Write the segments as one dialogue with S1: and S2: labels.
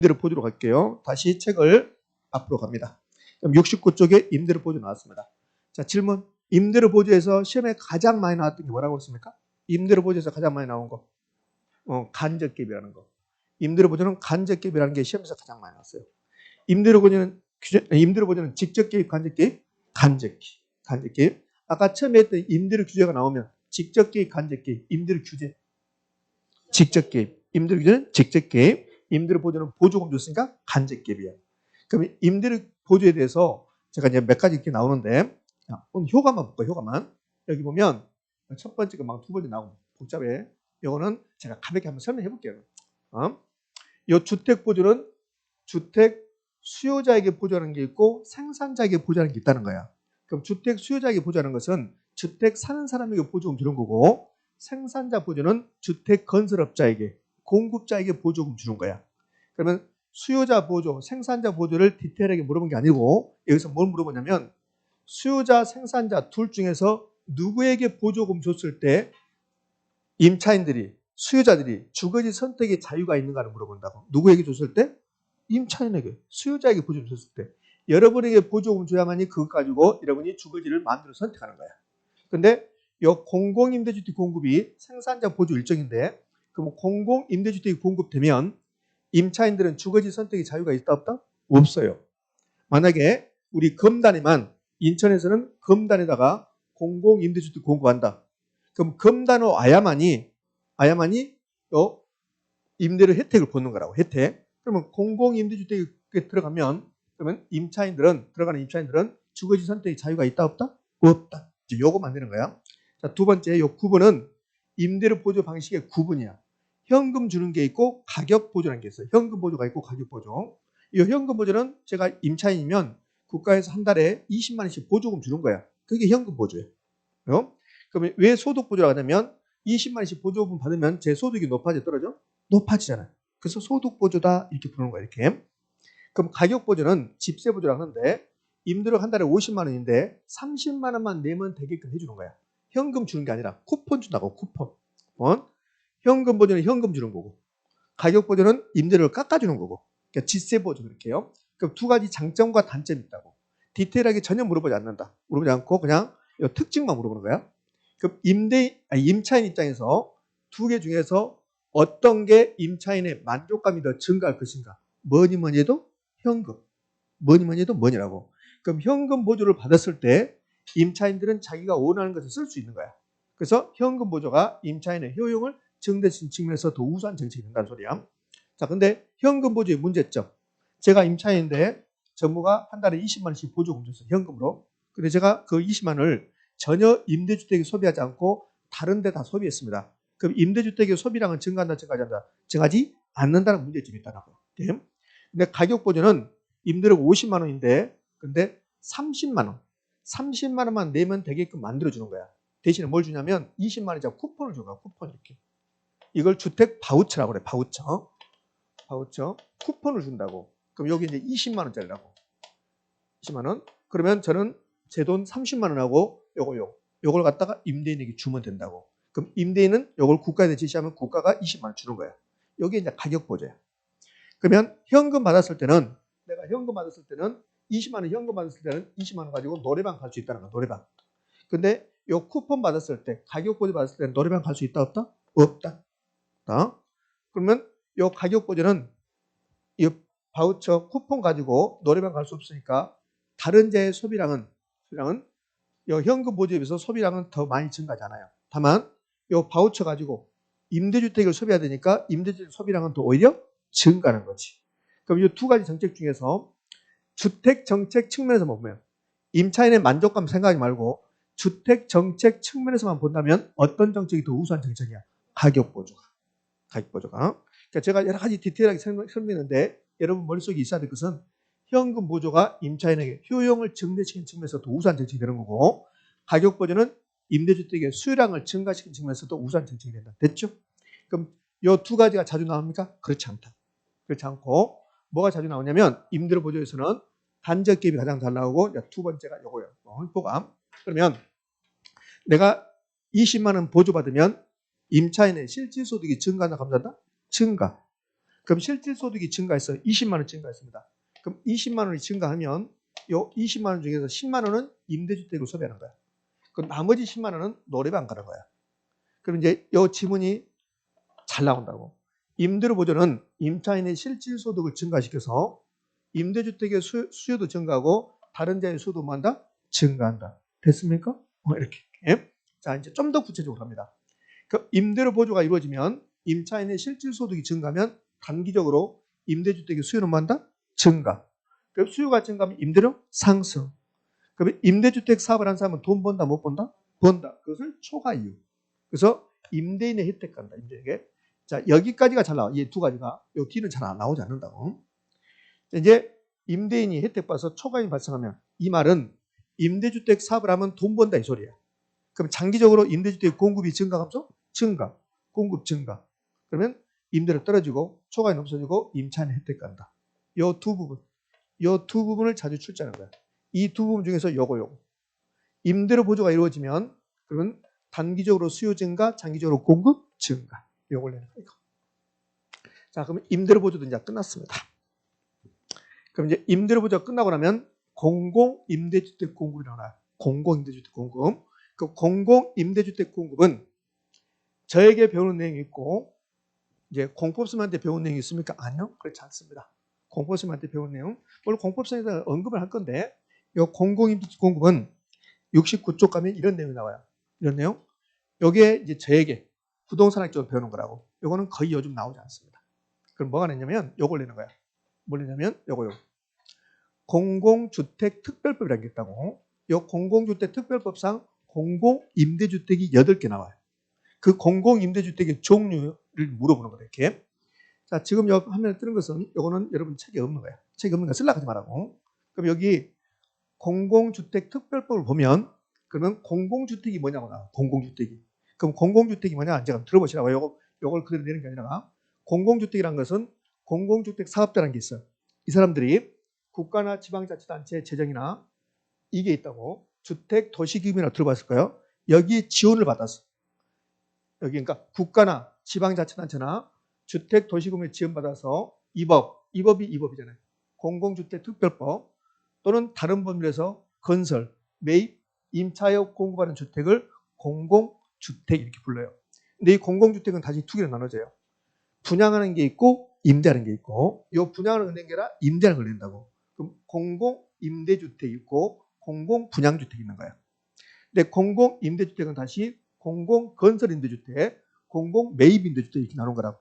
S1: 임대료 보조로 갈게요. 다시 책을 앞으로 갑니다. 그럼 69쪽에 임대료 보조 나왔습니다. 자, 질문. 임대료 보조에서 시험에 가장 많이 나왔던 게 뭐라고 그랬습니까? 임대료 보조에서 가장 많이 나온 거. 간접기입이라는 거. 임대료 보조는 간접기입이라는 게 시험에서 가장 많이 나왔어요. 임대료 보조는 직접 기입, 간접 기입, 간접 기입. 아까 처음에 했던 임대료 규제가 나오면 직접 기입, 간접 기입, 임대료 규제, 직접 기입, 임대료 규제는 직접 기입, 임대료 보조는 보조금 줬으니까 간접 기입이에요. 그럼 임대료 보조에 대해서 제가 이제 몇 가지 이렇게 나오는데, 오늘 효과만 볼까요? 효과만. 여기 보면 첫 번째가 막 두 번째 나오고 복잡해. 이거는 제가 가볍게 한번 설명해 볼게요. 이 주택 보조는 주택 수요자에게 보조하는 게 있고 생산자에게 보조하는 게 있다는 거야. 그럼 주택 수요자에게 보조하는 것은 주택 사는 사람에게 보조금 주는 거고, 생산자 보조는 주택 건설업자에게, 공급자에게 보조금 주는 거야. 그러면 수요자 보조, 생산자 보조를 디테일하게 물어본 게 아니고, 여기서 뭘 물어보냐면 수요자, 생산자 둘 중에서 누구에게 보조금 줬을 때 임차인들이, 수요자들이 주거지 선택의 자유가 있는가를 물어본다고. 누구에게 줬을 때? 임차인에게, 수요자에게 보조금 줬을 때. 여러분에게 보조금 줘야만이 그것 가지고 여러분이 주거지를 마음대로 선택하는 거야. 근데 이 공공임대주택 공급이 생산자 보조 일정인데, 그럼 공공임대주택이 공급되면 임차인들은 주거지 선택의 자유가 있다 없다? 없어요. 만약에 우리 검단에만, 인천에서는 검단에다가 공공임대주택 공급한다. 그럼 검단에 와야만이 임대료 혜택을 보는 거라고. 혜택. 그러면 공공임대주택에 들어가면, 그러면 들어가는 임차인들은 주거지 선택의 자유가 있다 없다? 없다. 이제 요거 만드는 거야. 자, 두 번째 요 구분은 임대료 보조 방식의 구분이야. 현금 주는 게 있고 가격 보조라는 게 있어요. 현금 보조가 있고 가격 보조. 이 현금 보조는 제가 임차인이면 국가에서 한 달에 20만 원씩 보조금 주는 거야. 그게 현금 보조예요. 그러면 왜 소득 보조라고 하냐면 20만 원씩 보조금 받으면 제 소득이 높아져 떨어져? 높아지잖아요. 그래서 소득 보조다 이렇게 부르는 거예요. 이렇게. 그럼 가격 보조는 집세 보조라고 하는데, 임대료가 한 달에 50만 원인데 30만 원만 내면 되게끔 해주는 거야. 현금 주는 게 아니라 쿠폰 준다고. 쿠폰. 현금 보조는 현금 주는 거고, 가격 보조는 임대료를 깎아주는 거고. 그러니까 집세 보조 그렇게요. 그럼 두 가지 장점과 단점이 있다고. 디테일하게 전혀 물어보지 않는다. 물어보지 않고 그냥 이 특징만 물어보는 거야. 그럼 임차인 입장에서 두 개 중에서 어떤 게 임차인의 만족감이 더 증가할 것인가? 뭐니 해도 현금. 뭐니 해도 뭐니라고. 그럼 현금 보조를 받았을 때 임차인들은 자기가 원하는 것을 쓸 수 있는 거야. 그래서 현금 보조가 임차인의 효용을 증대시키는 측면에서 더 우수한 정책이 된다는 소리야. 자, 근데 현금 보조의 문제점. 제가 임차인인데 정부가 한 달에 20만 원씩 보조금 줬어요. 현금으로. 근데 제가 그 20만 원을 전혀 임대주택에 소비하지 않고 다른 데 다 소비했습니다. 그럼 임대주택의 소비량은 증가한다, 증가하지 않는다? 증가하지 않는다는 문제점이 있다고. 근데 가격 보조는 임대료가 50만 원인데, 근데 30만 원만 내면 되게끔 만들어주는 거야. 대신에 뭘 주냐면 20만 원짜리 쿠폰을 줘. 쿠폰 이렇게. 이걸 주택 바우처라고 그래. 바우처. 쿠폰을 준다고. 그럼 여기 이제 20만 원짜리라고. 20만 원. 그러면 저는 제 돈 30만 원하고 요걸 갖다가 임대인에게 주면 된다고. 그럼 임대인은 요걸 국가에 지시하면 국가가 20만 원 주는 거야. 여기 이제 가격 보조야. 그러면 현금 받았을 때는, 내가 현금 받았을 때는 20만 원 현금 받았을 때는 20만 원 가지고 노래방 갈 수 있다는 거야. 노래방. 근데 요 쿠폰 받았을 때, 가격 보조 받았을 때는 노래방 갈 수 있다 없다? 없다. 그러면 요 가격 보조는 이 바우처 쿠폰 가지고 노래방 갈 수 없으니까 다른 데의 소비량은 요 현금 보조에 비해서 소비량은 더 많이 증가하잖아요. 다만 요 바우처 가지고 임대주택을 소비해야 되니까 임대주택 소비량은 더 오히려 증가하는 거지. 그럼 이 두 가지 정책 중에서 주택 정책 측면에서만 보면, 임차인의 만족감 생각하지 말고 주택 정책 측면에서만 본다면 어떤 정책이 더 우수한 정책이야? 가격 보조가. 그러니까 제가 여러 가지 디테일하게 설명했는데 여러분 머릿속에 있어야 될 것은 현금 보조가 임차인에게 효용을 증대시키는 측면에서 더 우수한 정책이 되는 거고, 가격 보조는 임대주택의 수요량을 증가시키는 측면에서도 우수한 정책이 된다. 됐죠? 그럼 이 두 가지가 자주 나옵니까? 그렇지 않다. 그렇지 않고 뭐가 자주 나오냐면 임대료 보조에서는 간접 기입이 가장 잘 나오고, 두 번째가 요거예요. 보감. 그러면 내가 20만 원 보조받으면 임차인의 실질소득이 증가한다, 감소한다? 증가. 그럼 실질소득이 증가해서 20만 원 증가했습니다. 그럼 20만 원이 증가하면 요 20만 원 중에서 10만 원은 임대주택을 소비하는 거야. 그럼 나머지 10만 원은 노래방 가는 거야. 그럼 이제 요 지문이 잘 나온다고. 임대료 보조는 임차인의 실질소득을 증가시켜서 임대주택의 수요도 증가하고 다른 자의 수요도 뭐한다? 증가한다. 됐습니까? 이렇게. 자, 이제 좀 더 구체적으로 합니다. 그 임대료 보조가 이루어지면 임차인의 실질소득이 증가하면 단기적으로 임대주택의 수요는 뭐한다? 증가. 그럼 수요가 증가하면 임대료 상승. 그러면 임대주택 사업을 한 사람은 돈 번다 못 번다? 번다. 그것을 초과 이유. 그래서 임대인의 혜택 간다. 임대에게. 자, 여기까지가 잘 나와. 이 두 가지가. 요 뒤는 잘 안 나오지 않는다고. 이제 임대인이 혜택 받아서 초과임이 발생하면 이 말은 임대주택 사업을 하면 돈 번다 이 소리야. 그럼 장기적으로 임대주택 공급이 증가하면서 증가, 공급 증가. 그러면 임대료 떨어지고 초과임이 없어지고 임차인의 혜택 간다. 요 두 부분. 요 두 부분을 자주 출제하는 거야. 이 두 부분 중에서 요거. 임대료 보조가 이루어지면 그러면 단기적으로 수요 증가, 장기적으로 공급 증가. 요걸 내는 거예요. 자, 그럼 임대료 보조도 이제 끝났습니다. 그럼 이제 임대료 보조가 끝나고 나면 공공임대주택 공급이 나와요. 공공임대주택 공급. 그 공공임대주택 공급은 저에게 배우는 내용이 있고 이제 공법쌤한테 배운 내용이 있습니까? 아니요. 그렇지 않습니다. 공법쌤한테 배운 내용. 물론 공법쌤에서 언급을 할 건데 이 공공임대주택 공급은 69쪽 가면 이런 내용이 나와요. 이런 내용. 여기에 이제 저에게 부동산학적으로 배우는 거라고. 요거는 거의 요즘 나오지 않습니다. 그럼 뭐가 냈냐면 요걸 내는 거야. 뭘 내냐면 요거. 공공주택 특별법이라는 게 있다고. 요 공공주택 특별법상 공공임대주택이 8개 나와요. 그 공공임대주택의 종류를 물어보는 거예요. 이렇게. 자, 지금 여기 화면에 뜨는 것은 요거는 여러분 책에 없는 거야. 책에 없는 거 쓰려고 하지 말라고. 그럼 여기 공공주택 특별법을 보면 그러면 공공주택이 뭐냐고 나와. 공공주택이. 그럼 공공주택이 뭐냐? 제가 들어보시라고. 요걸 그대로 내는 게 아니라 공공주택이라는 것은 공공주택 사업자라는 게 있어요. 이 사람들이 국가나 지방자치단체 재정이나 이게 있다고 주택 도시기금이나 들어봤을 거예요. 여기 지원을 받았어. 여기 그러니까 국가나 지방자치단체나 주택 도시기금을 지원받아서 이 법이잖아요. 공공주택 특별법 또는 다른 법률에서 건설, 매입, 임차여 공급하는 주택을 공공주택 이렇게 불러요. 근데 이 공공주택은 다시 두 개로 나눠져요. 분양하는 게 있고 임대하는 게 있고 이 분양을 낸게 아니라 임대하는 걸 낸다고. 그럼 공공임대주택이 있고 공공분양주택이 있는 거예요. 근데 공공임대주택은 다시 공공건설임대주택, 공공매입임대주택 이렇게 나눈 거라고.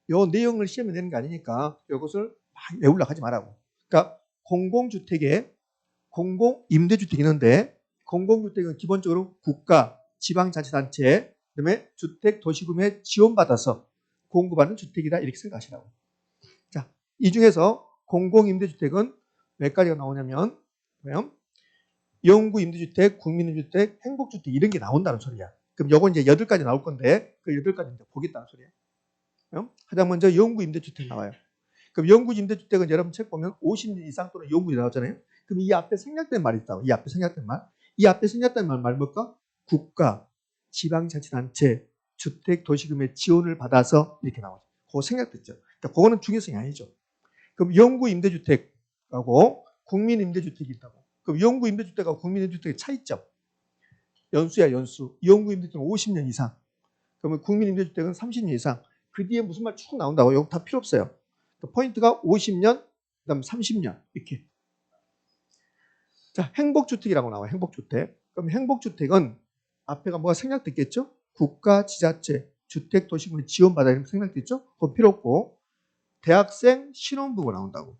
S1: 이 내용을 시험에 내는 게 아니니까 이것을 막 외우려고 하지 말라고. 그러니까 공공주택에 공공임대주택이 있는데 공공주택은 기본적으로 국가, 지방자치단체, 그다음에 주택도시금에 지원받아서 공급하는 주택이다 이렇게 생각하시라고. 자, 이 중에서 공공임대주택은 몇 가지가 나오냐면 영구임대주택, 국민임대주택, 행복주택 이런 게 나온다는 소리야. 그럼 요건 이제 8가지 나올 건데 그 8가지 이제 보겠다는 소리야. 가장 먼저 영구임대주택 나와요. 그럼 영구임대주택은 여러분 책 보면 50년 이상 또는 영구이 나오잖아요. 그럼 이 앞에 생략된 말이 있다고. 이 앞에 생략된 말. 이 앞에 생략된 말 뭘까? 국가, 지방자치단체, 주택도시금의 지원을 받아서 이렇게 나오죠. 그거 생략됐죠. 그러니까 그거는 중요성이 아니죠. 그럼 영구임대주택하고 국민임대주택이 있다고. 그럼 영구임대주택하고 국민임대주택의 차이점. 연수야 연수. 영구임대주택은 50년 이상. 그러면 국민임대주택은 30년 이상. 그 뒤에 무슨 말 쭉 나온다고. 이거 다 필요 없어요. 포인트가 50년, 그다음 30년 이렇게. 자, 행복주택이라고 나와요. 행복주택. 그럼 행복주택은 앞에가 뭐가 생략됐겠죠? 국가, 지자체, 주택도시금을 지원받아 이렇게 생략됐죠? 그거 필요 없고 대학생, 신혼부부 나온다고.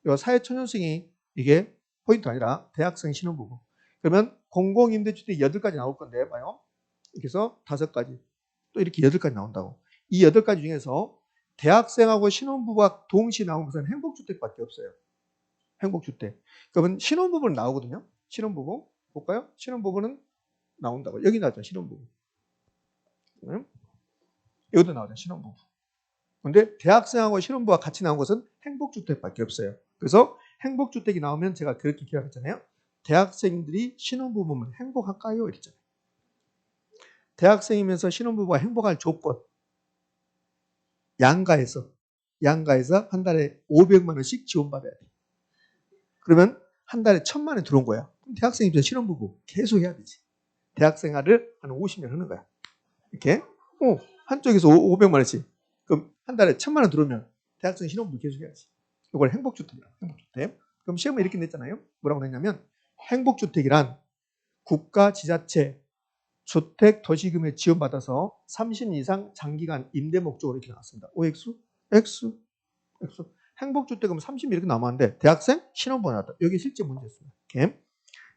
S1: 이 사회초년생이 이게 포인트 아니라 대학생, 신혼부부. 그러면 공공임대주택 8가지 나올 건데 봐요. 이렇게 해서 5가지 또 이렇게 8가지 나온다고. 이 8가지 중에서 대학생하고 신혼부부가 동시에 나온 것은 행복주택밖에 없어요. 행복주택. 그러면 신혼부부는 나오거든요. 신혼부부 볼까요? 신혼부부는 나온다고. 여기 나왔죠. 신혼부부. 여기도 나오죠. 신혼부부. 근데 대학생하고 신혼부부가 같이 나온 것은 행복주택밖에 없어요. 그래서 행복주택이 나오면 제가 그렇게 기억했잖아요. 대학생들이 신혼부부면 행복할까요? 이랬잖아요. 대학생이면서 신혼부부가 행복할 조건. 양가에서 양가에서 한 달에 500만 원씩 지원받아야 돼. 그러면 한 달에 1,000만 원 들어온 거야. 그럼 대학생 입장 신혼부부 계속 해야 되지. 대학 생활을 한 50년 하는 거야. 이렇게 한쪽에서 500만 원씩. 그럼 한 달에 1,000만 원 들어오면 대학생 신혼부부 계속 해야지. 이걸 행복주택이라. 행복주택. 그럼 시험에 이렇게 냈잖아요. 뭐라고 냈냐면 행복주택이란 국가 지자체 주택 도시금에 지원받아서 30년 이상 장기간 임대 목적으로 이렇게 나왔습니다. OX, X, X. 행복주택은 30년 이렇게 남았는데 대학생 신혼부부 나왔다. 여기 실제 문제였습니다. 이렇게.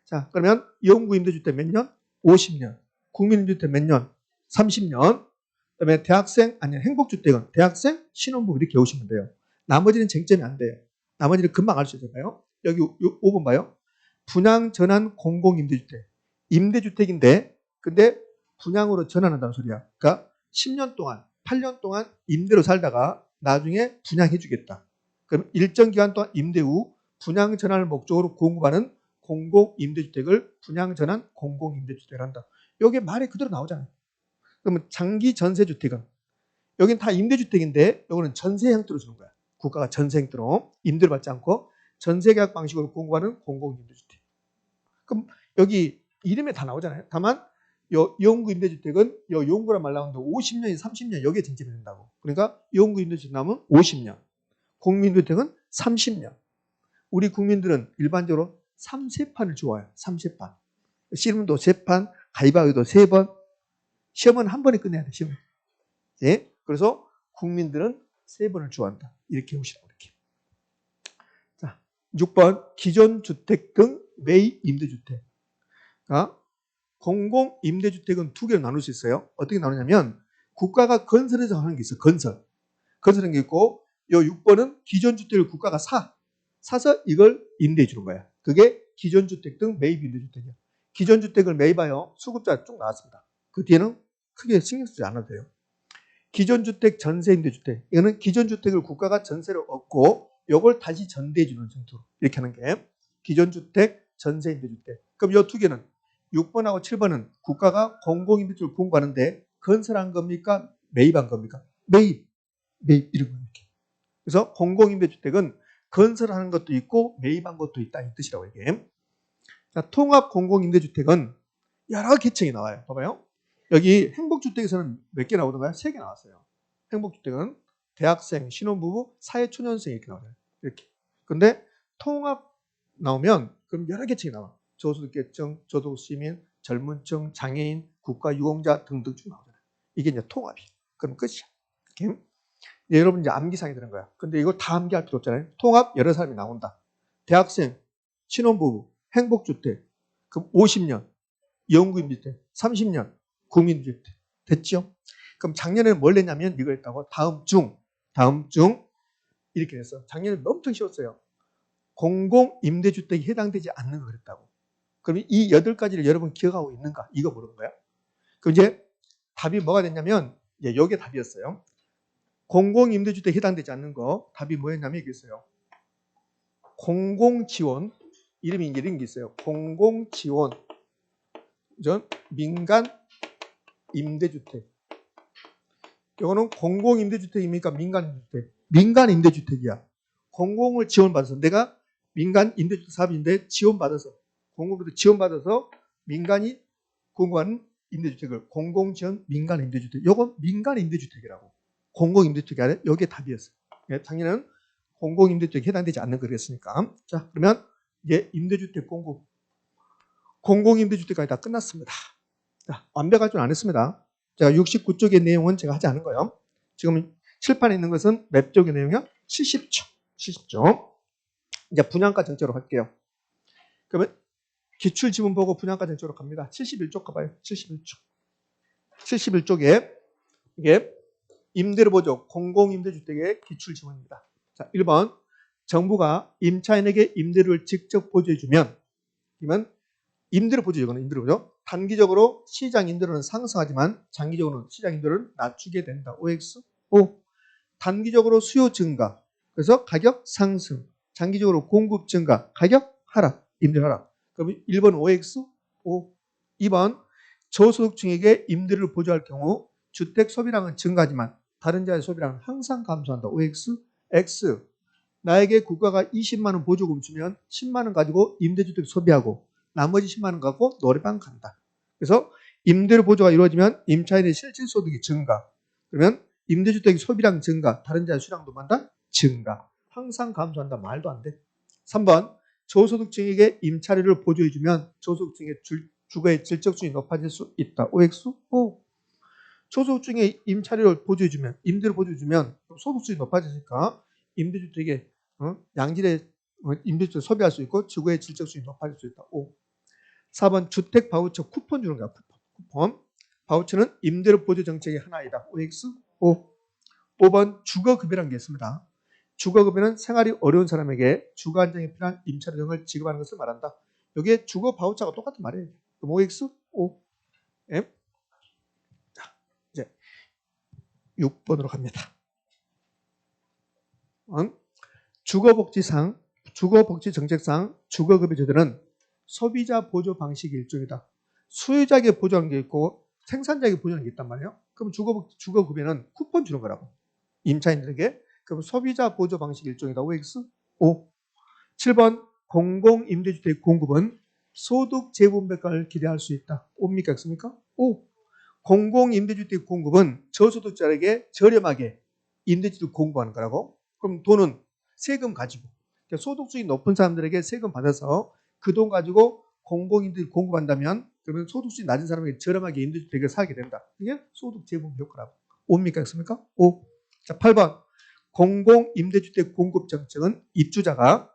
S1: 자, 그러면 영구 임대주택 몇 년? 50년. 국민임대주택 몇 년? 30년. 그다음에 대학생 아니 행복주택은 대학생 신혼부부 이렇게 외우시면 돼요. 나머지는 쟁점이 안 돼요. 나머지는 금방 알 수 있잖아요. 여기 5번 봐요. 분양 전환 공공임대주택. 임대주택인데 근데 분양으로 전환한다는 소리야. 그러니까 10년 동안 8년 동안 임대로 살다가 나중에 분양해 주겠다. 그럼 일정 기간 동안 임대 후 분양 전환을 목적으로 공급하는 공공임대주택을 분양 전환 공공임대주택을 한다. 여기 말이 그대로 나오잖아요. 그러면 장기 전세주택은 여긴 다 임대주택인데 이거는 전세 형태로 주는 거야. 국가가 전세 형태로 임대를 받지 않고 전세계약 방식으로 공급하는 공공임대주택. 그럼 여기 이름에 다 나오잖아요. 다만 영구 임대주택은 영구란 말 나오는데 50년이 30년 여기에 쟁점이 된다고. 그러니까 영구 임대주택 나오면 50년. 국민임대주택은 30년. 우리 국민들은 일반적으로 3세판을 좋아해요. 3세판. 씨름도 3판, 가위바위보도 3번. 시험은 한 번에 끝내야 돼. 시험. 예? 그래서 국민들은 3번을 좋아한다. 이렇게 오시라고 이렇게. 자, 6번 기존 주택 등 매입 임대주택. 공공임대주택은 두 개로 나눌 수 있어요. 어떻게 나누냐면 국가가 건설해서 하는 게 있어요. 건설하는 게 있고 요 6번은 기존 주택을 국가가 사서 이걸 임대해 주는 거야. 그게 기존 주택 등 매입 임대주택이야. 기존 주택을 매입하여 수급자 쭉 나왔습니다. 그 뒤에는 크게 신경 쓰지 않아도 돼요. 기존 주택 전세 임대주택. 이거는 기존 주택을 국가가 전세로 얻고 이걸 다시 전대해 주는 형태로 이렇게 하는 게 기존 주택 전세 임대주택. 그럼 이 두 개는 6번하고 7번은 국가가 공공임대주택을 공급하는데 건설한 겁니까? 매입한 겁니까? 매입 이런 거 이렇게. 그래서 공공임대주택은 건설하는 것도 있고 매입한 것도 있다 이 뜻이라고 이게. 자, 통합 공공임대주택은 여러 계층이 나와요. 봐봐요. 여기 행복주택에서는 몇 개 나오던가요? 3개 나왔어요. 행복주택은 대학생, 신혼부부, 사회초년생 이렇게 나와요. 이렇게. 근데 통합 나오면 그럼 여러 계층이 나와. 저소득계층, 저소득시민, 젊은층, 장애인, 국가유공자 등등 쭉 나오잖아요. 이게 이제 통합이. 그럼 끝이야. 이렇게. 여러분 이제 암기상이 되는 거야. 근데 이걸 다 암기할 필요 없잖아요. 통합 여러 사람이 나온다. 대학생, 신혼부부, 행복주택, 그럼 50년, 영구임대주택, 30년, 국민주택. 됐죠? 그럼 작년에는 뭘 냈냐면 이걸 했다고 다음 중 이렇게 했어. 작년에 엄청 쉬웠어요. 공공임대주택이 해당되지 않는 거 그랬다고. 그럼 이 8가지를 여러분 기억하고 있는가? 이거 물은 거야. 그럼 이제 답이 뭐가 됐냐면 이게 답이었어요. 공공임대주택에 해당되지 않는 거 답이 뭐였냐면 이게 있어요. 공공지원 이름이 이런 게 있어요. 공공지원 민간 임대주택. 이거는 공공임대주택입니까? 민간임대주택. 민간임대주택이야. 공공을 지원받아서 내가 민간 임대주택 사업인데 지원받아서 공공부터 지원받아서 민간이 공급하는 임대주택을 공공지원 민간임대주택. 이건 민간임대주택이라고. 공공임대주택이 아니라 여기에 답이었어요. 작년에는 공공임대주택에 해당되지 않는 거 그랬으니까. 자, 그러면 이제 임대주택 공급 공공임대주택까지 다 끝났습니다. 자, 완벽할 줄 안 했습니다. 제가 69쪽의 내용은 제가 하지 않은 거예요. 지금 칠판에 있는 것은 몇 쪽의 내용이요? 70쪽. 이제 분양가 정책으로 할게요. 그러면 기출지문 보고 분양가 정책으로 갑니다. 71쪽 가봐요. 71쪽에 이게 임대료 보조 공공임대주택의 기출지문입니다. 자, 1번 정부가 임차인에게 임대료를 직접 보조해주면 이면 임대료 보조 이거는 임대료 보조. 단기적으로 시장 임대료는 상승하지만 장기적으로는 시장 임대료를 낮추게 된다. OX. O. 단기적으로 수요 증가. 그래서 가격 상승. 장기적으로 공급 증가. 가격 하락. 임대료 하락. 그럼 1번 OX. O. 2번 저소득층에게 임대료를 보조할 경우 주택 소비량은 증가하지만 다른 자의 소비량은 항상 감소한다. OX. X. 나에게 국가가 20만 원 보조금 주면 10만 원 가지고 임대주택 소비하고 나머지 10만 원 갖고 노래방 간다. 그래서 임대료 보조가 이루어지면 임차인의 실질소득이 증가. 그러면 임대주택 소비량 증가, 다른 자의 수량도 만다 증가. 항상 감소한다. 말도 안 돼. 3번 저소득층에게 임차료를 보조해주면 저소득층의 주거의 질적수준이 높아질 수 있다. OX? O. 저소득층에 임차료를 보조해주면, 임대료 보조해주면 소득수준이 높아지니까 임대주택의 양질의 임대주택 소비할 수 있고 주거의 질적수준이 높아질 수 있다. O. 4번 주택 바우처 쿠폰 주는 거야. 쿠폰. 바우처는 임대료 보조 정책의 하나이다. OX? O. 5번 주거급여라는 게 있습니다. 주거급여는 생활이 어려운 사람에게 주거 안정에 필요한 임차료 등을 지급하는 것을 말한다. 여기에 주거 바우처가 똑같은 말이에요. 그럼 OX? O. 자, 이제 6번으로 갑니다. 주거복지상, 주거복지정책상 주거급여제도는 소비자 보조 방식의 일종이다. 수요자에게 보조하는 게 있고 생산자에게 보조하는 게 있단 말이에요. 그럼 주거급여는 쿠폰 주는 거라고. 임차인들에게. 그럼 소비자 보조 방식의 일종이다. OX? O. 7번 공공임대주택 공급은 소득 재분배가를 기대할 수 있다. O입니까? X입니까? O. 공공임대주택 공급은 저소득자에게 저렴하게 임대주택 공급하는 거라고. 그럼 돈은 세금 가지고 그러니까 소득수준이 높은 사람들에게 세금 받아서 그 돈 가지고 공공임대주택 공급한다면 그러면 소득수준이 낮은 사람에게 저렴하게 임대주택을 사게 된다. 이게 소득 재분배 효과라고. O입니까? X입니까? O. 자, 8번 공공임대주택 공급 정책은 입주자가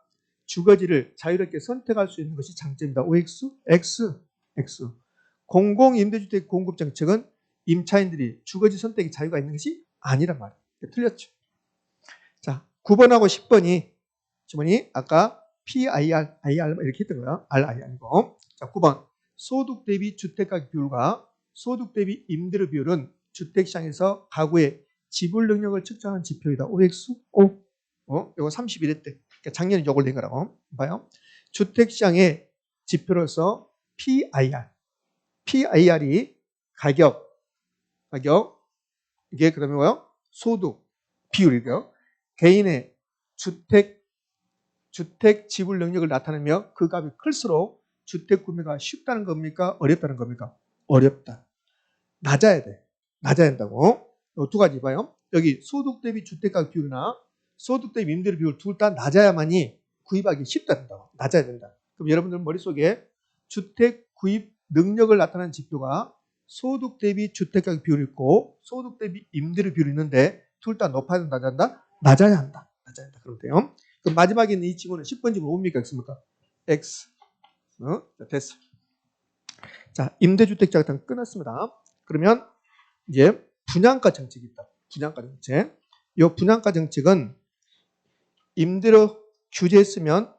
S1: 주거지를 자유롭게 선택할 수 있는 것이 장점이다. OX? X. X. 공공임대주택 공급 정책은 임차인들이 주거지 선택의 자유가 있는 것이 아니란 말이에요. 틀렸죠. 자, 9번하고 10번이 아까 PIR, IR 이렇게 했던 거야. RI 아니고. 자, 9번 소득 대비 주택가격 비율과 소득 대비 임대료 비율은 주택시장에서 가구의 지불 능력을 측정하는 지표이다. OX? O. 이거 31회 때. 그러니까 작년에 이걸 낸 거라고. 봐요. 주택시장의 지표로서 PIR이 가격, 이게 그다음에 뭐요? 소득, 비율이고요. 개인의 주택 지불 능력을 나타내며 그 값이 클수록 주택 구매가 쉽다는 겁니까? 어렵다는 겁니까? 어렵다. 낮아야 돼. 낮아야 된다고. 이 두 가지 봐요. 여기 소득 대비 주택가격 비율이나 소득 대비 임대료 비율 둘 다 낮아야만이 구입하기 쉽다 된다고. 낮아야 된다. 그럼 여러분들 머릿속에 주택 구입 능력을 나타내는 지표가 소득 대비 주택가격 비율이 있고 소득 대비 임대료 비율이 있는데 둘 다 높아야 된다, 낮아야 한다? 낮아야 한다. 낮아야 한다. 그런데요. 그럼 마지막에 있는 이 지문은 10번 지문 뭡니까? X입니까? X. 자, 됐어. 자, 임대주택자 같은 끊었습니다. 그러면 이제 분양가 정책이 있다. 분양가 정책. 이 분양가 정책은 임대료 규제했으면